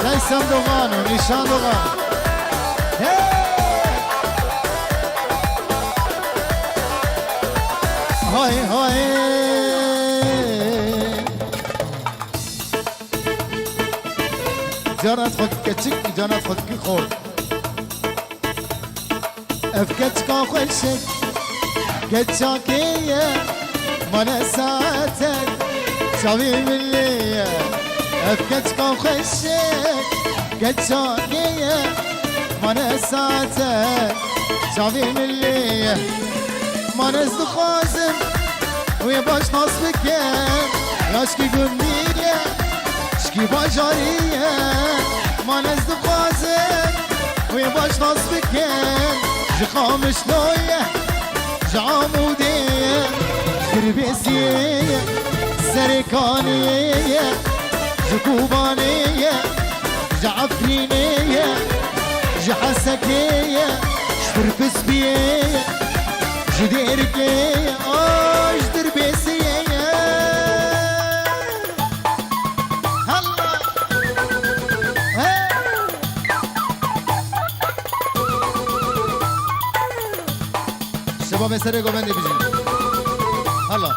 نیسم دوغان و نیشان دوغان های های جانت خود کچک جانت خود کی خورد افکت کا خوشک کچاکیه من ساعتك شاوی ملیه افکت کا خوشک کچاکیه من ساعتك شاوی ملیه من از دخوازم وی باش ناس بکن یاشکی گمیه شکی باجاریه من از دخوازم وی باش ناس بکن جخامش لویه جعمودیه کربیسیه سرکانیه جکوبانیه جعفرینیه جحسکیه شفرفس بیه جديركي اجدر بيسيه هلا شباب سري گوبندی بيجي هلا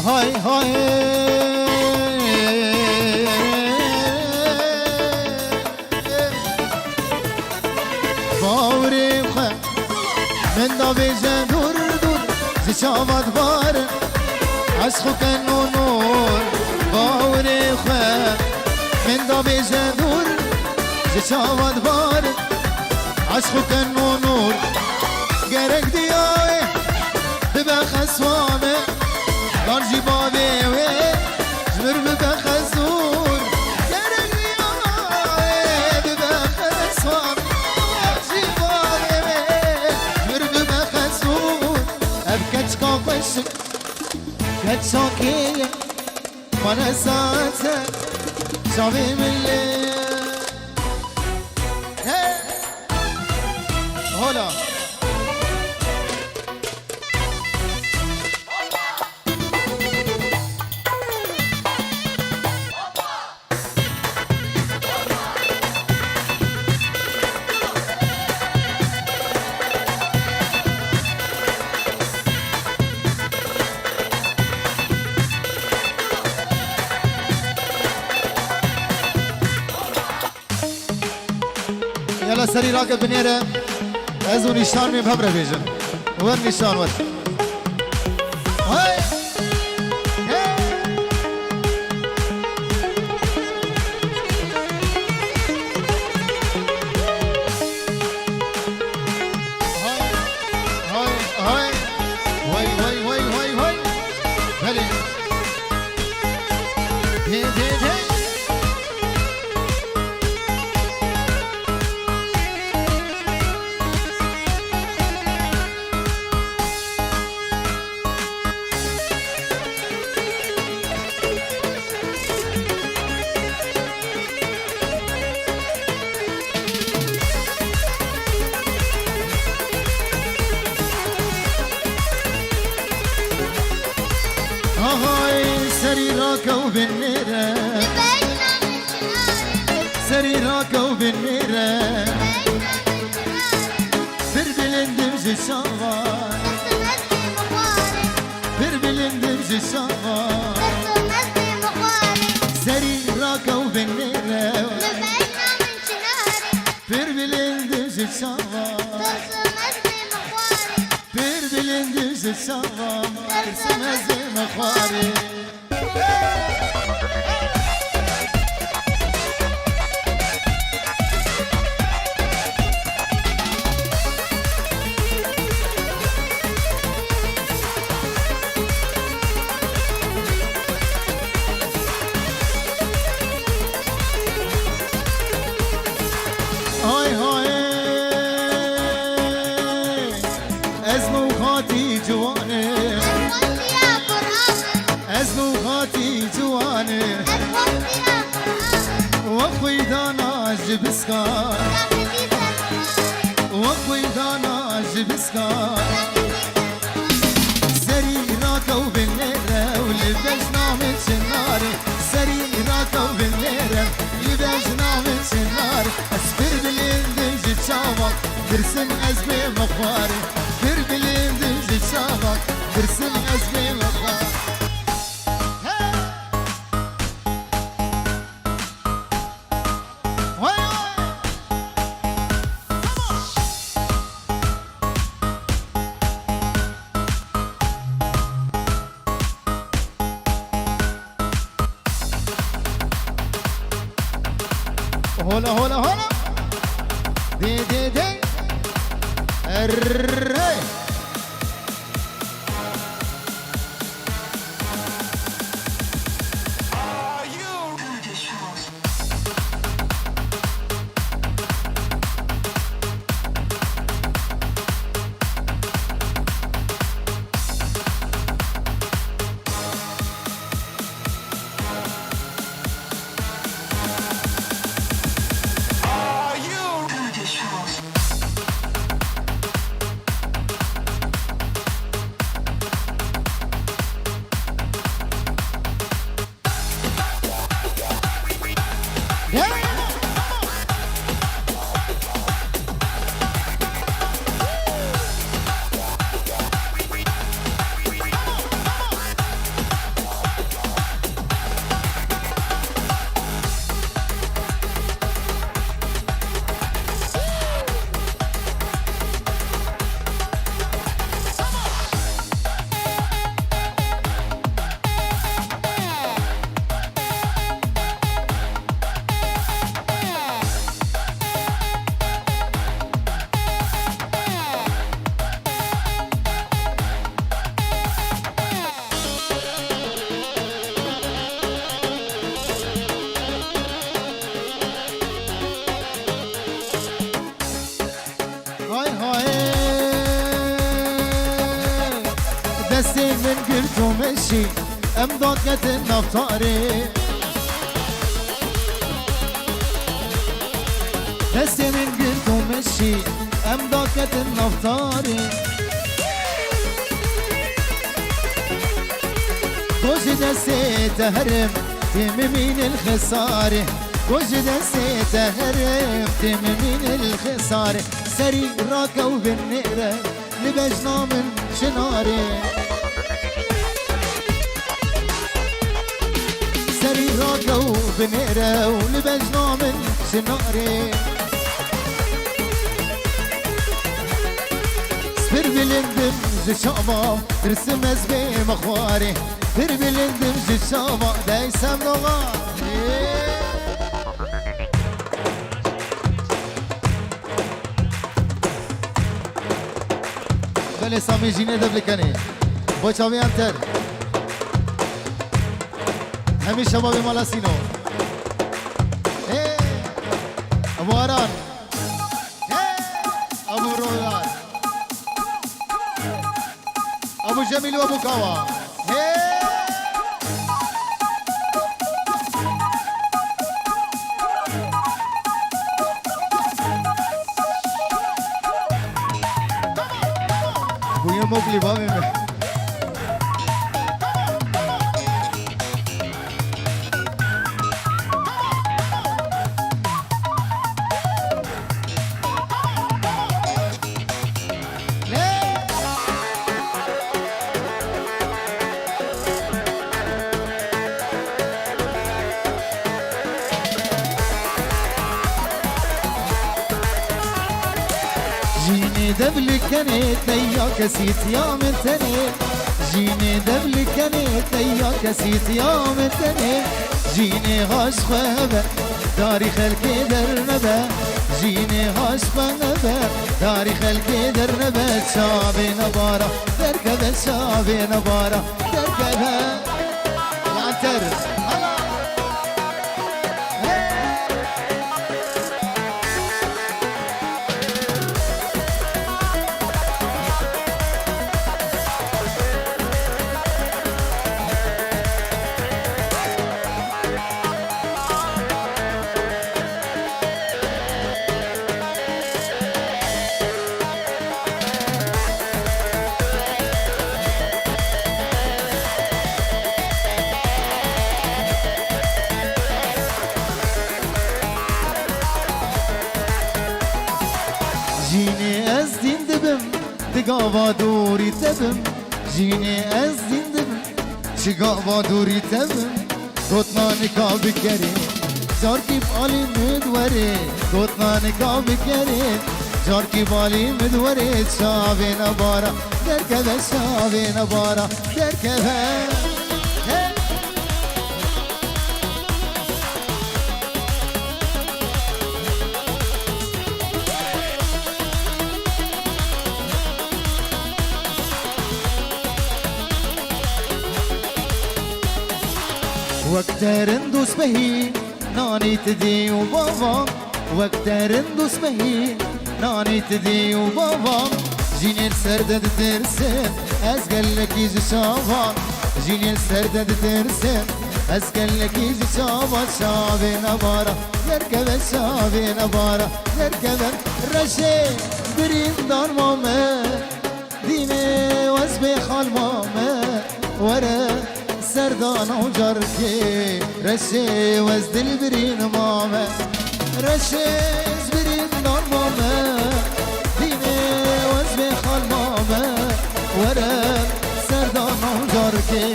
هاي هاي باوري خا من دابيجا دور دور زشامات بار عشقك النور باوري خا من دابيجا دور زشامات بار عشقك النور جرك دياي تبقى خسوامه دارجي بابي وي جمر بخزور يرغي بخسوام دارجي بابي وي جمر بخزور ابكت كوفشك كتشوكي وانا ساتك شافي ملي هلا يلا سري راكب بنيره ازو نشان من بهبره بيجن وين نشان وين هاي هاي هاي هاي هاي هاي هاي هاي هاي هاي سري راكو بالنيرة سري راكو بالنيرة بربلن دمج الشغال بربلن دمج الشغال سري راكو بالنيرة بربلن دمج الشغال بربلن دمج الشغال ترسم زي مخواري وقتی جوانه وقتی دانا جبسکار وقتی دانا جبسکار سری راکو بالنره ولبجنا من شناره سری راکو بالنره لبجنا من شناره اسبر بالندم جتشاوك برسم أزمي مخواري بر بالندم جتشاوك برسم أزمي مخواري هولا هولا هولا دي دي دي الري دستي من قلت ومشي امضاقة النفطاري دستي من قلت ومشي امضاقة النفطاري كوش دستي تهرم تممين الخساري كوش دستي تهرم تممين الخساري سري راكو بالنقرة لبجنا من شناري سري راكو بنقرة ولبجنا من شناري سبر بالندم جشابا ترسم ازبي مخواري سبر بالندم جشابا دايسم نغاري بله سامی جینه دبل کنی با چاوی انتر همی شبابی مالا سینو ابو آران ابو رویان ابو جمیل و ابو کاوا موكلي بابي جيني دبل كنت يا كسيت يا متني جيني دبل كنت يا كسيت يا متني جيني غاش خبا داري خلقي درنبا جيني غاش خبا داري خلقي درنبا شابي نبارا دركبا شابي نبارا دركبا يعنتر چگاوا دوری تبم جینی از زندم چگاوا دوری تبم گوتنا نکا بکری جار کی بالی مدوره گوتنا نکا بکری جار کی بالی مدوره شاوی نبارا درکبه شاوی نبارا درکبه وقترن دوس بهی نانی تدی و بابا وقترن دوس بهی نانی تدی و بابا جینل سرده درسن از گلکی جشاوان جینل سرده درسن از گلکی جشاوان شاوی نبارا یرکبه شاوی نبارا یرکبه رشه برین دار مامه دینه وزبه خال مامه وره سردان و جرکی رشه وز دل برین مامه رشه برین دار مامه دینه وز بخال مامه ورم سردان و جرکی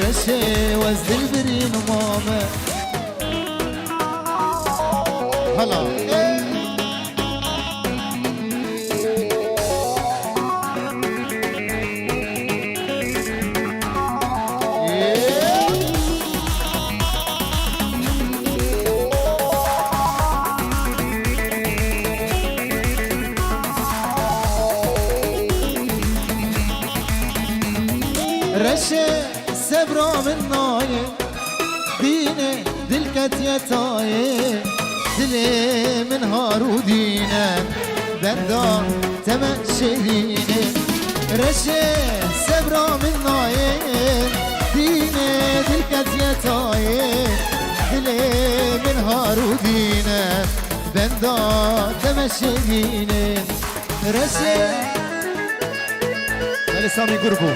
رشه وز دل برین مامه هلا رشه سبرا من نايه دينه دلكت يتايه دلي من هارو دينه بندا تمشينه رشه سبرا من نايه دينه دلكت يتايه دلي من هارو دينه بندا تمشينه رشه هل سامي قربو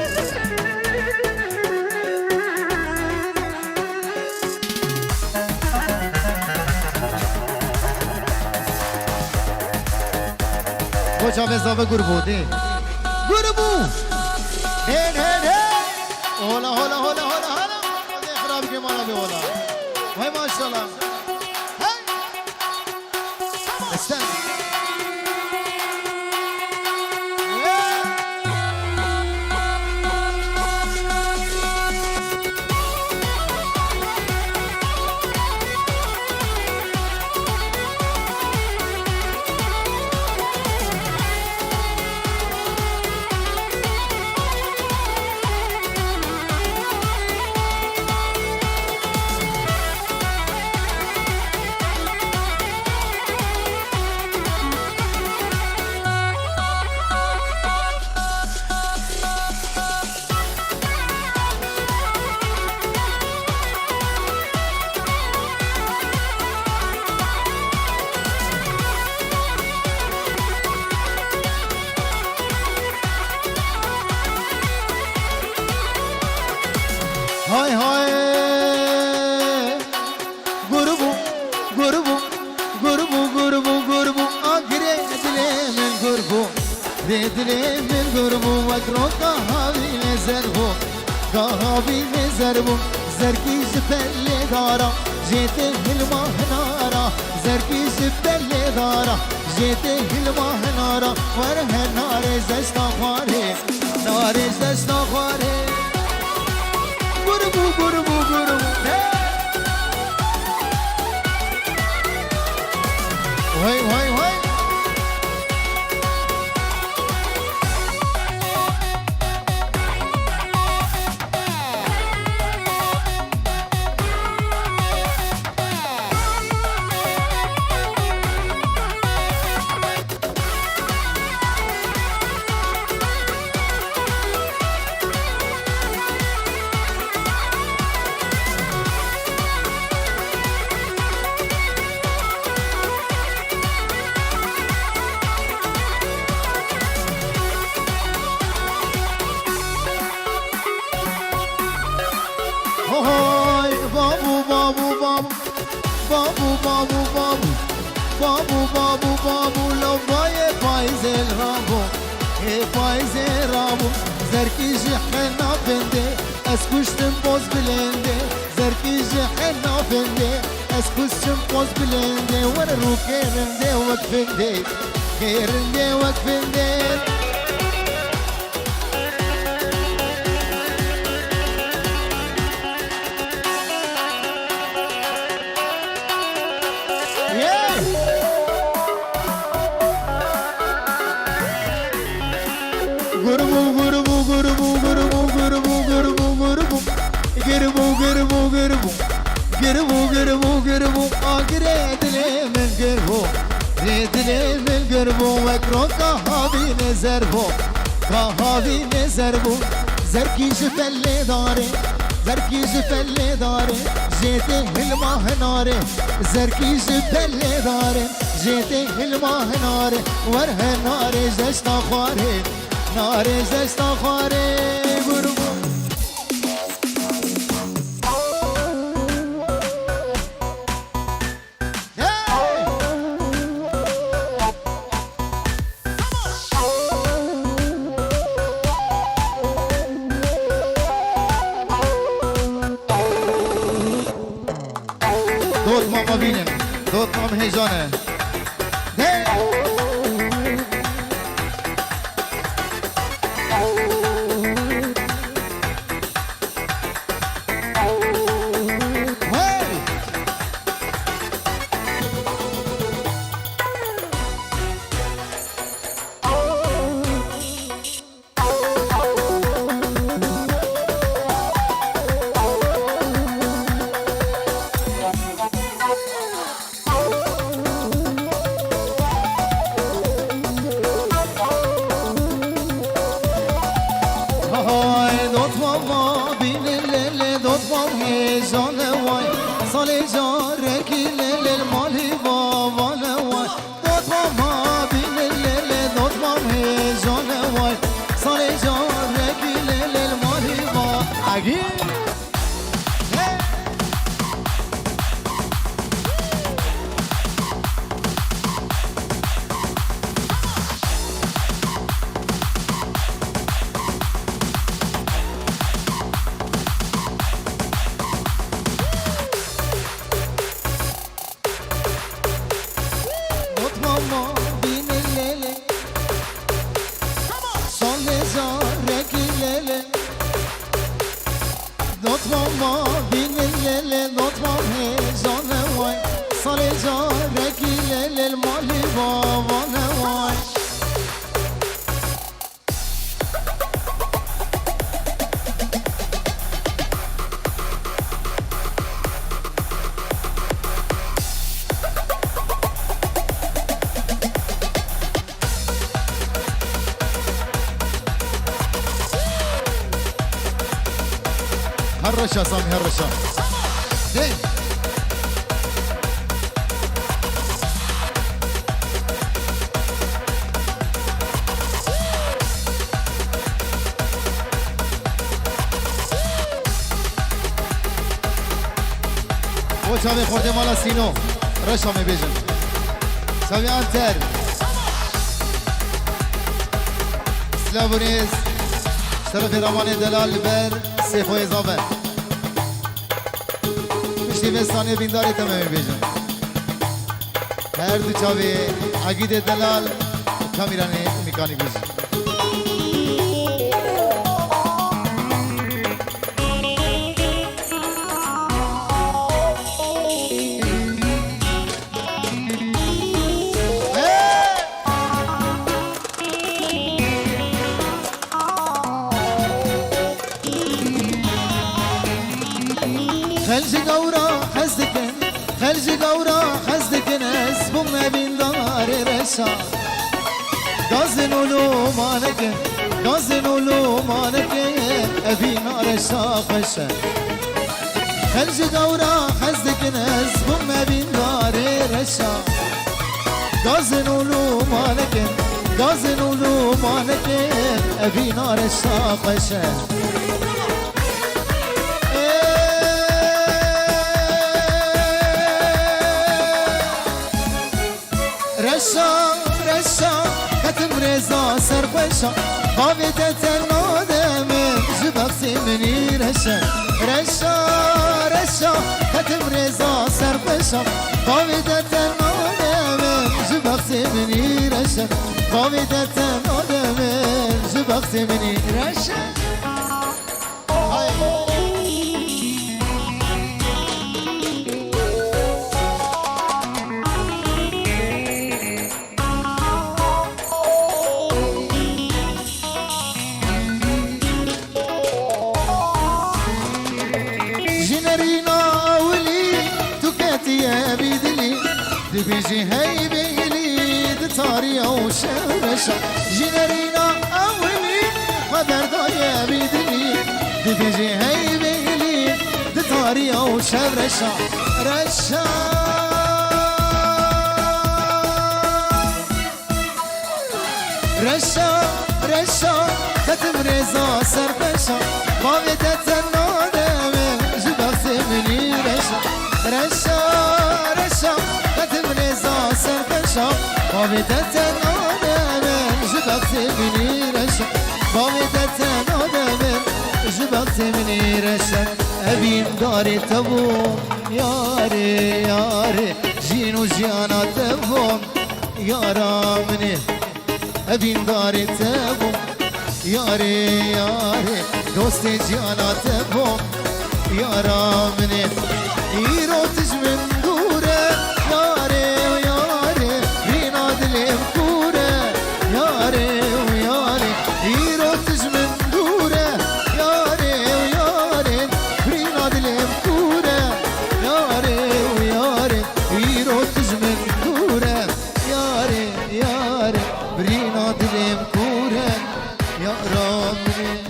Koca bezava grubu de grubu hey hey hey hola hola hola hola hola de kharab ke mala be hola bhai mashallah hey stand Hay hay grubu grubu grubu grubu grubu agre dilemin grubu dilemin grubu vakro kahavine zerbu kahavine zerbu zerki zipelle dara jete hilmahnara zerki zipelle dara jete hilmahnara var hai nare zesta khare Gurubu, gurubu, gurubu. Hey, hey, hey. بابو بابو بابو بابو بابو بابو لو باي فايز الرابو اي فايز نافنده از کشتم باز بلنده زرکی جهن نافنده از کشتم باز بلنده ور رو کرنده وقفنده کرنده وقفنده گربو آگره دلی من گربو دلی من گربو وکرو کهاوی نظر بو کهاوی نظر بو زرکی جفله داره زرکی جفله داره جیت هلما هناره زرکی جفله داره جیت هلما هناره ور هناره جشتا خواره ناره جشتا خواره گربو دوت مام هیجانه هرشا سامي هرشا دين وشامي خورده مالا سينو رشا مي بيجن سامي انتر سلابونيز شرف رمان دلال بر سیخو اضافه پشتی وستانی بینداری تمامی بیجن هر دو چاوی عقید دلال کامیرانی میکانی بیجن خلج قورا حزدكن خلج قورا حزدكن اسبم بين دار رشا غازن ولو مالك غازن ولو مالك ابي نار شاقشه خلج قورا حزدكن اسبم بين دار رشا غازن ولو مالك غازن ولو مالك ابي نار شاقشه رشا ختم رزا سرخوشا باویت تناده من جبخسی رشا رشا هتم رزا سر بشا باویدت آدمم جبخت منی رشا باویدت آدمم جبخت منی رشا بيجي هاي بيلي دتاري او شرشا جنرينا اولي قدر ضايا بيدلي بيجي هاي بيلي دتاري او شرشا رشا رشا رشا تتمرزا سربشا قاوتت النادم جبخت مني رشا رشا رشا تتمرزا سربشا قاوتت النادم جبخت مني رشا قاوتت النادم جبخت مني رشا أبين داري تبون ياري ياري جينو جيانا تبون يارا مني أبين داري تبون ياري ياري دوستي جيانا تبون يارا مني إيرو تجمن دورة ياري وياري رينا دليم كورة ياري وياري إيرو تجمن دورة ياري وياري رينا دليم كورة ياري وياري إيرو تجمن دورة ياري ياري برينا دليم كورة يا رامي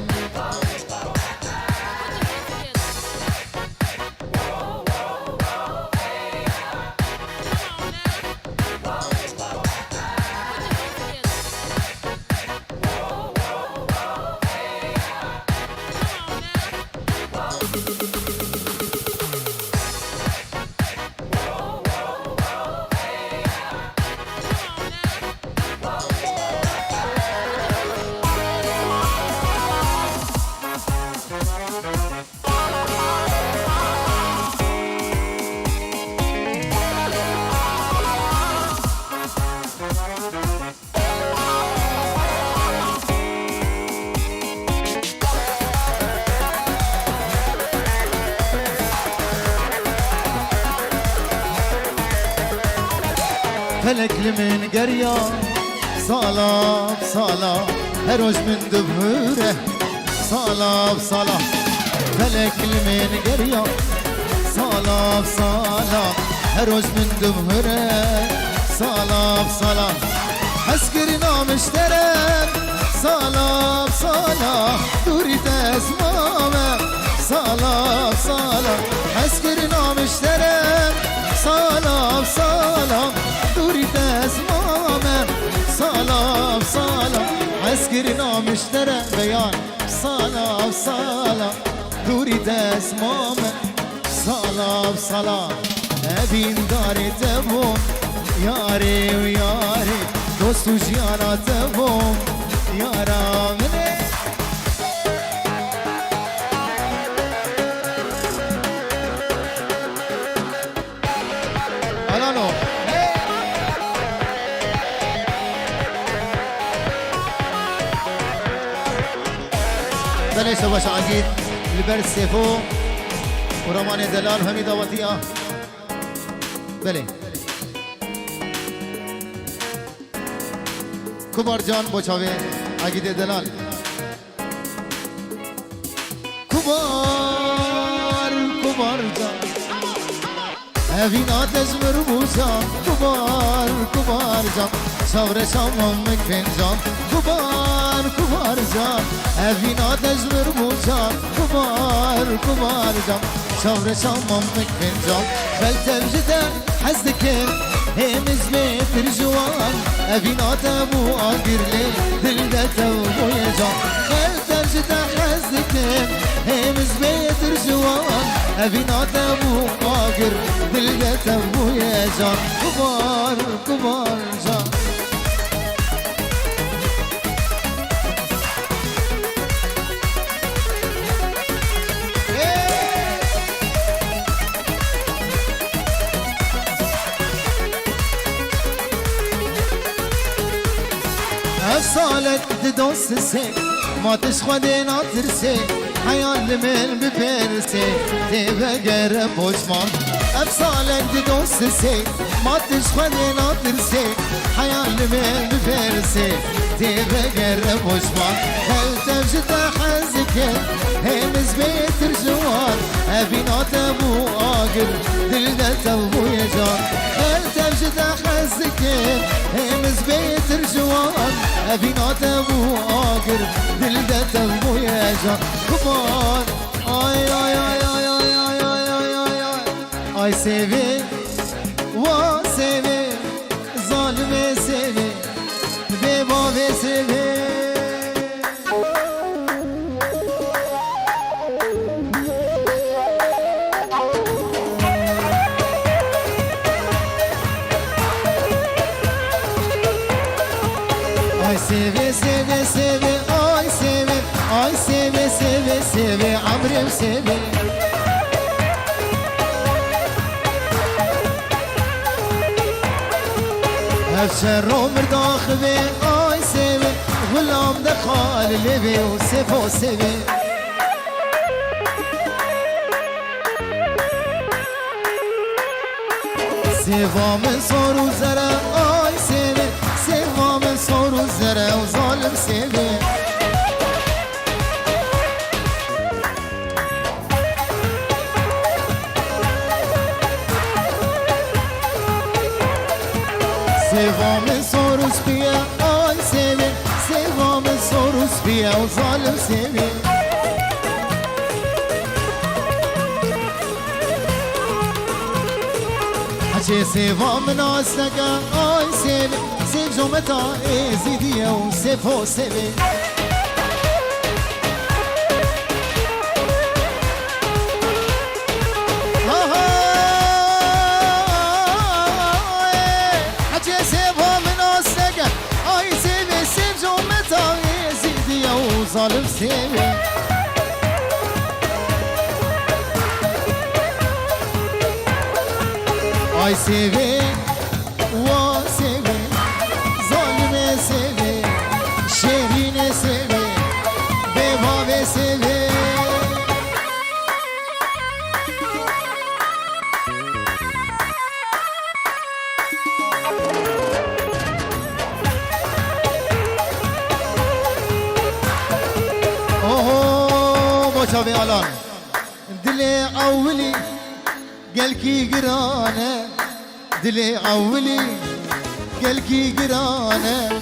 فلك لمن قرية صلاة بصلاة هروج من دبهوره صلاة بصلاة فلك لمن قرية صلاة بصلاة هروج من دبهوره صلاة بصلاة عسكرنا مشترك صلاة بصلاة دوري تسمامه صلاة بصلاة عسكرنا مشترك صلاة بصلاة دوري تسمامه صلاة بصلاة عسكرنا مشترك بيان صلاة بصلاة دوري تسمامه صلاة بصلاة أبين داري تبون ياري وياري دوست وجيانا تبون يارا مني الانو بلش باش عقيد لبرد سيفو ورماني دلال همي داوتيا بله كبار جان بوچاوي عقيد دلال كبار كبار جان هفينا تزمر بوزان كبار كبار جان صبر شامم فنجان كبار كبار جان هفينا تزمر بوزان كبار كبار جان صبر شامم فنجان بل تبجده حزدكم همز بيت جوان هفينا تبو آقر لي دل ده تبو يجان بل تبجده حزدكم همز بيت جوان هفينا تبو آقر دل ده تبو يجان كبار كبار جان سالك دوست سي ما تشخدي ناطرسي حيال من بفرسي تبقى قرب وشمان أفصالك دوست سي ما تشخدي ناطرسي حيال من بفرسي تبقى قرب وشمان هل تبجد حزك همز بيت الجوار أبينات أبو آقر دلدت أبو يجار هل تبجد حزك همز بيت الجوار أبينات أبو آقر دلدت أبو يجار كبار آي آي آي آي آي آي آي آي آي آي سيبي وا سيبي ظالمي سيبي ببابي سيبي سيبي سيبي سيبي آي سيبي آي سيبي سيبي سيبي عمري وسيبي هفشر عمر داخبي آي سيبي غلام دخال لبي وسيبو سيبي سيبا من صور وزرع آي سيبي سيبا من صور وزرع وظالم سيبي سيبا من صور وسبيا آي سيبي سيبا من صور وسبيا وظالم سيبي حكي سيبا من عسلقا آي سيبي سيب جمتا زيدية وسيفو سيبي حكي سيبا من عسلقا آي سيبي سيب جمتا زيدية وظالم سيبي آي سيبي وا سيبي ظالمي سيبي شيرين سيبي ببابي سيبي اوه مشابه الان دلي اولي قلكي قرانه دلي اولي قلكي قرانه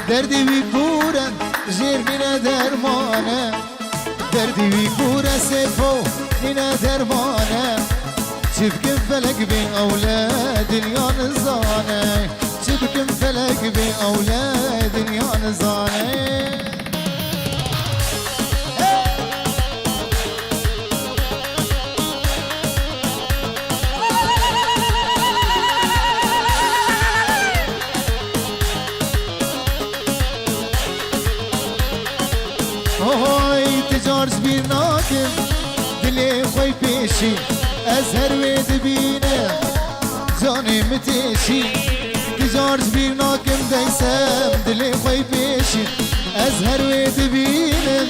دردي بيكورة جير من درمانه دردي بيكورة سيفو من درمانه شبكم فلك بين أولاد يا نزانه شبكم فلك بين أولاد يا نزانه هاي تجارج بيناكم دلي خوي بيشي أزهر ويد بينا جاني متيشي تجارج بيناكم ديسام دلي خوي بيشي أزهر ويد بينا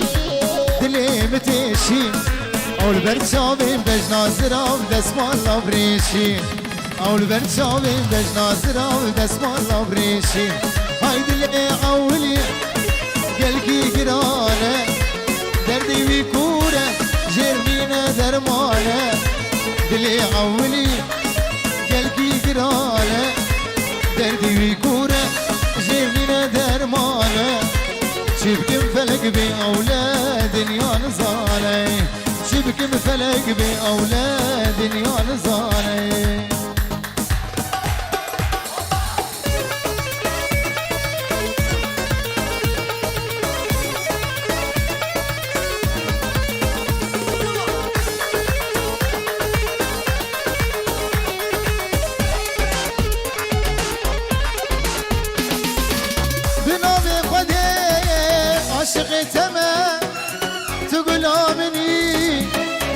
دلي متيشي أول برشابين بجنا زراو دسمان لابريشي أول برشابين بجنا زراو دسمان لابريشي هاي دلي أولي قلقي قرانه دردي ويكوره جرمينا درمانه دلي عولي قلقي قرانه دردي ويكوره جرمينا درمانه شبكم فلك بين أولاد يا نزاني شبكم فلك بين أولاد يا نزاني عاشق تما تقول آمني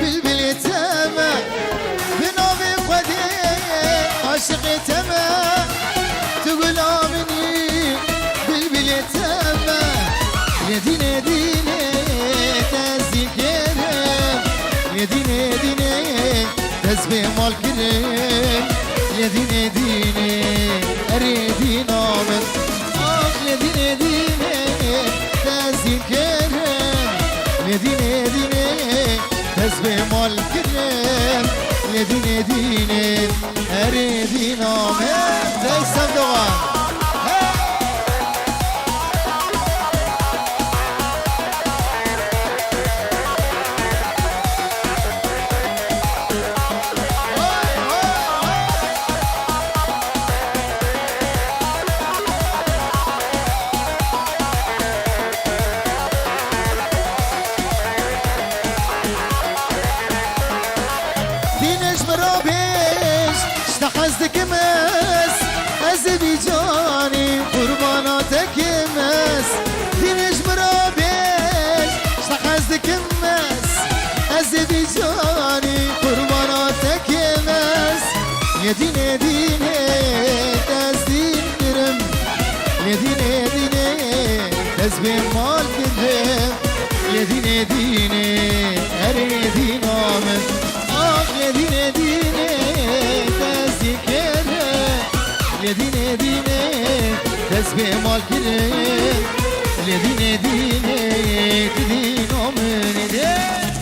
بالبلي تما بنوبي تزبي مال كريم لديني ديني أريدي نامن لديني ديني تزين كريم لديني ديني تزبي مال كريم لديني ديني أريدي نامن زي سمدوغان اشتحزتك مس أزبي جاني قرباناتك مس دينش مرابيش اشتحزتك مس أزبي جاني قرباناتك مس يا ديني ديني تزدين كرم يا ديني ديني تزبي مال كرم يا ديني ديني أريدي نامن يا ديني ديني لديني ديني تسبيح مال كريم لديني ديني تدينو من دين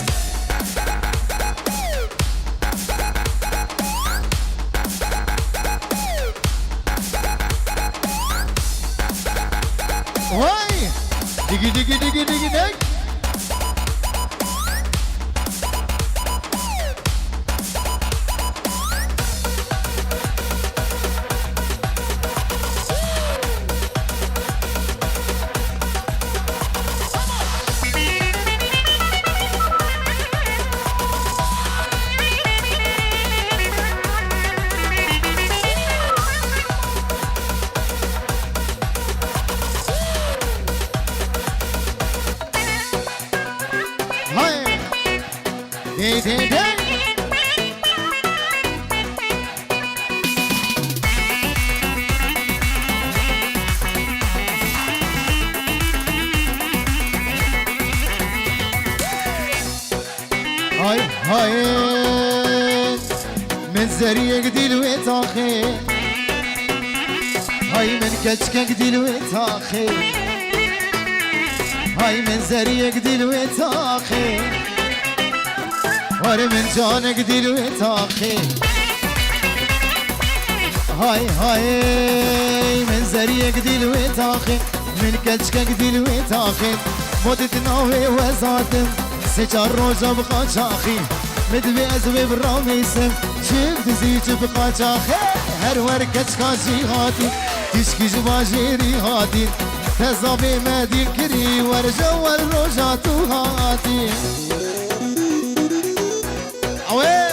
واي ديجي ديجي ديجي ديجي ديجي دي دي دي هاي هاي من زريق دلويت اخي هاي من كشكك دلويت اخي هاي من زريق دلويت اخي واري من جانك دلويت اخي هاي هاي من زريق دلويت اخي من كشكك دلويت اخي موتت ناوي وزاتم سجار روجا بقى شاخي مدبي ازوي بالراميسم شفت زيج بقى شاخي هر وركة كاجي هاتي تشكي جباجيري هاتي تزابي مدين كري ورجا والروجا تو هاتي اوه